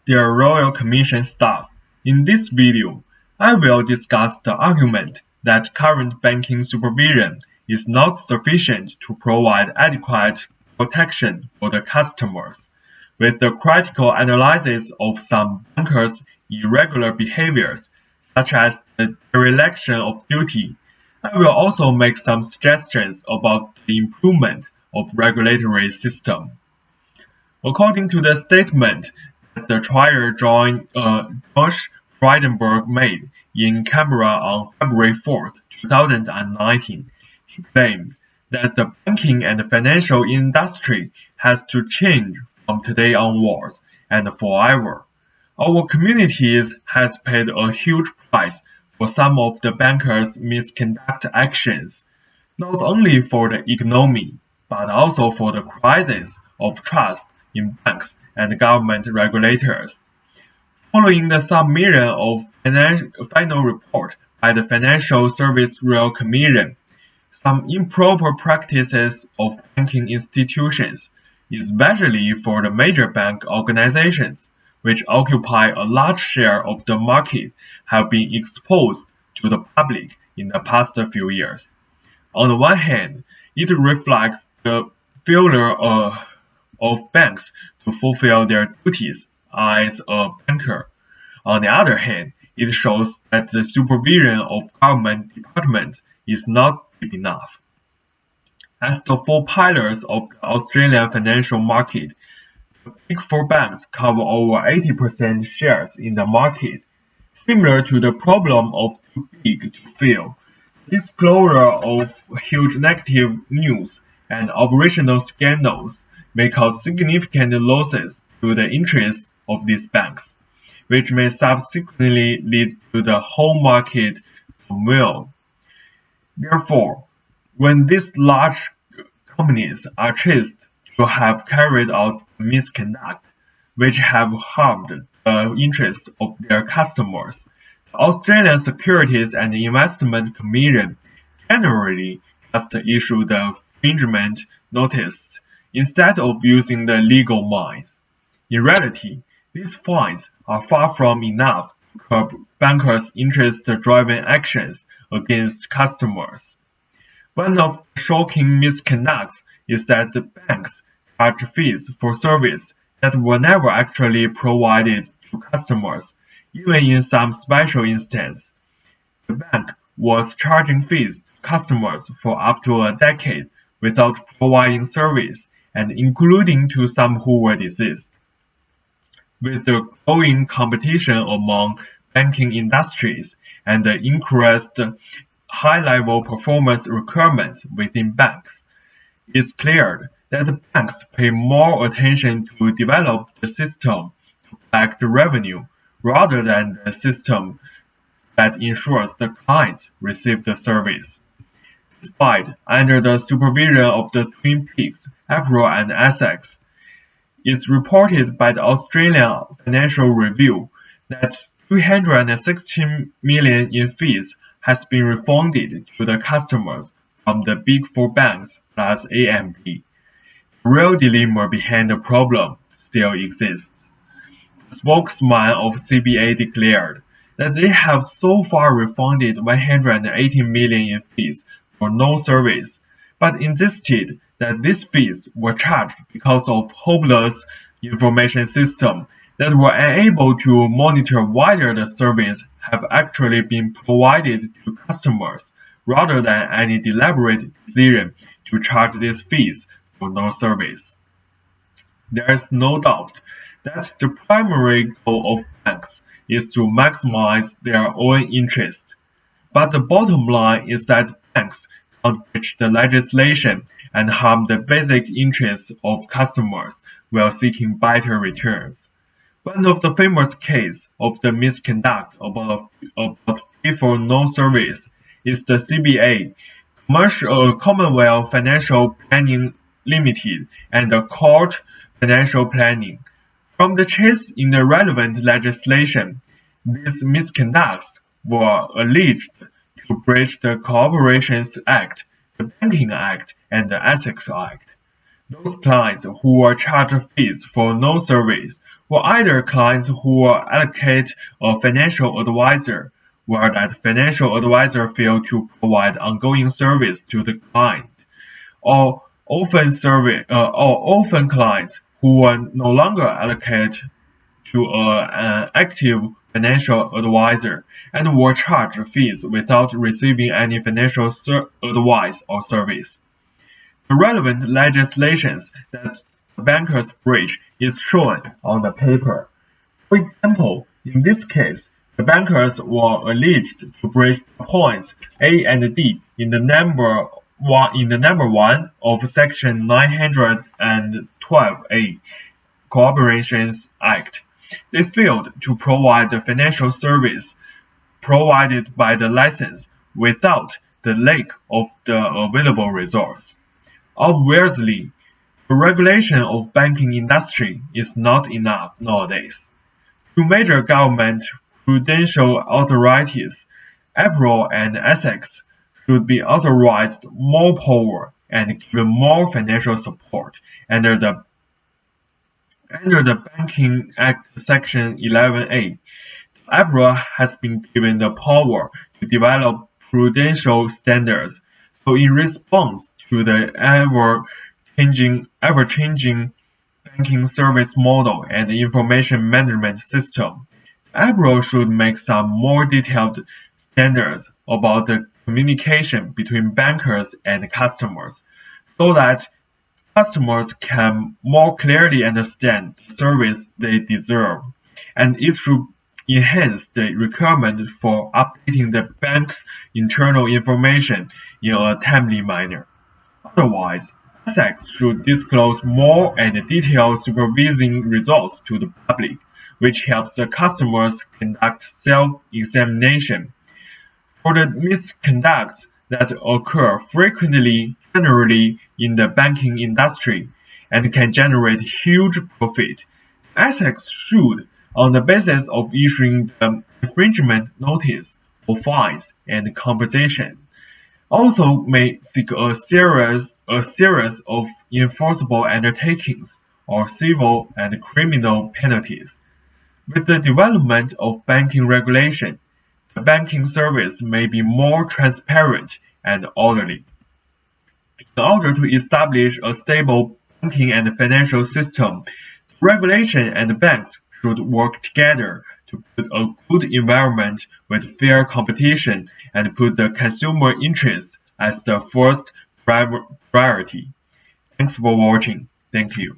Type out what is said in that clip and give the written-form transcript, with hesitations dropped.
dear Royal Commission staff. In this video, I will discuss the argument that current banking supervision is not sufficient to provide adequate protection for the customers. With the critical analysis of some bankers' irregular behaviors, such as the dereliction of duty, I will also make some suggestions about the improvement of regulatory system. According to the statement that the trial Josh Frydenberg made in camera on February 4, 2019, he claimed that the banking and financial industry has to change from today onwards and forever. Our communities has paid a huge price for some of the bankers' misconduct actions, not only for the economy, but also for the crisis of trust in banks and government regulators. Following the submission of final report by the Financial Services Royal Commission, some improper practices of banking institutions, especially for the major bank organizations, which occupy a large share of the market, have been exposed to the public in the past few years. On the one hand, it reflects the failure of banks to fulfill their duties as a banker. On the other hand, it shows that the supervision of government departments is not deep enough. As the four pillars of the Australian financial market, the Big Four banks cover over 80% shares in the market. Similar to the problem of too big to fail, the disclosure of huge negative news and operational scandals may cause significant losses to the interests of these banks, which may subsequently lead to the whole market turmoil. Therefore, when these large companies are traced to have carried out misconduct, which have harmed the interests of their customers, the Australian Securities and Investment Commission generally just issue the infringement notice instead of using the legal means. In reality, these fines are far from enough to curb bankers' interest-driven actions against customers. One of the shocking misconducts is that the banks charge fees for service that were never actually provided to customers, even in some special instances. The bank was charging fees to customers for up to a decade without providing service, and including to some who were deceased. With the growing competition among banking industries and the increased high-level performance requirements within banks, it's clear that the banks pay more attention to develop the system to collect revenue rather than the system that ensures the clients receive the service. Despite under the supervision of the Twin Peaks, April and Essex, it's reported by the Australian Financial Review that $316 million in fees has been refunded to the customers from the Big Four banks plus AMP. The real dilemma behind the problem still exists. The spokesman of CBA declared that they have so far refunded $180 million in fees for no service, but insisted that these fees were charged because of hopeless information systems that were unable to monitor whether the service have actually been provided to customers, rather than any deliberate decision to charge these fees for no service. There is no doubt that the primary goal of banks is to maximize their own interest, but the bottom line is that banks can't breach the legislation and harm the basic interests of customers while seeking better returns. One of the famous cases of the misconduct about fee for no service is the CBA, Commonwealth Financial Planning Limited, and the Court Financial Planning. From the chase in the relevant legislation, these misconducts were alleged to breach the Corporations Act, the Banking Act, and the Essex Act. Those clients who were charged fees for no service were either clients who allocate a financial advisor, where that financial advisor failed to provide ongoing service to the client, or often clients who were no longer allocated to an active financial advisor and were charged fees without receiving any financial advice or service. The relevant legislations that the bankers breach is shown on the paper. For example, in this case, the bankers were alleged to breach points A and D in the number 1 of Section 912A Corporations Act. They failed to provide the financial service provided by the license without the lack of the available resource. Obviously, the regulation of banking industry is not enough nowadays. Two major government prudential authorities, APRA and ASIC, should be authorized more power and given more financial support under the Banking Act Section 11A. APRA has been given the power to develop prudential standards, so in response to the ever-changing banking service model and information management system, APRA should make some more detailed standards about the communication between bankers and customers, so that customers can more clearly understand the service they deserve, and it should enhance the requirement for updating the bank's internal information in a timely manner. Otherwise, ASIC should disclose more and detailed supervising results to the public, which helps the customers conduct self-examination. For the misconducts that occur frequently generally in the banking industry and can generate huge profit, ASIC should, on the basis of issuing the infringement notice for fines and compensation, also may seek a series of enforceable undertakings or civil and criminal penalties. With the development of banking regulation, the banking service may be more transparent and orderly. In order to establish a stable banking and financial system, regulation and banks should work together to put a good environment with fair competition and put the consumer interest as the first priority. Thanks for watching. Thank you.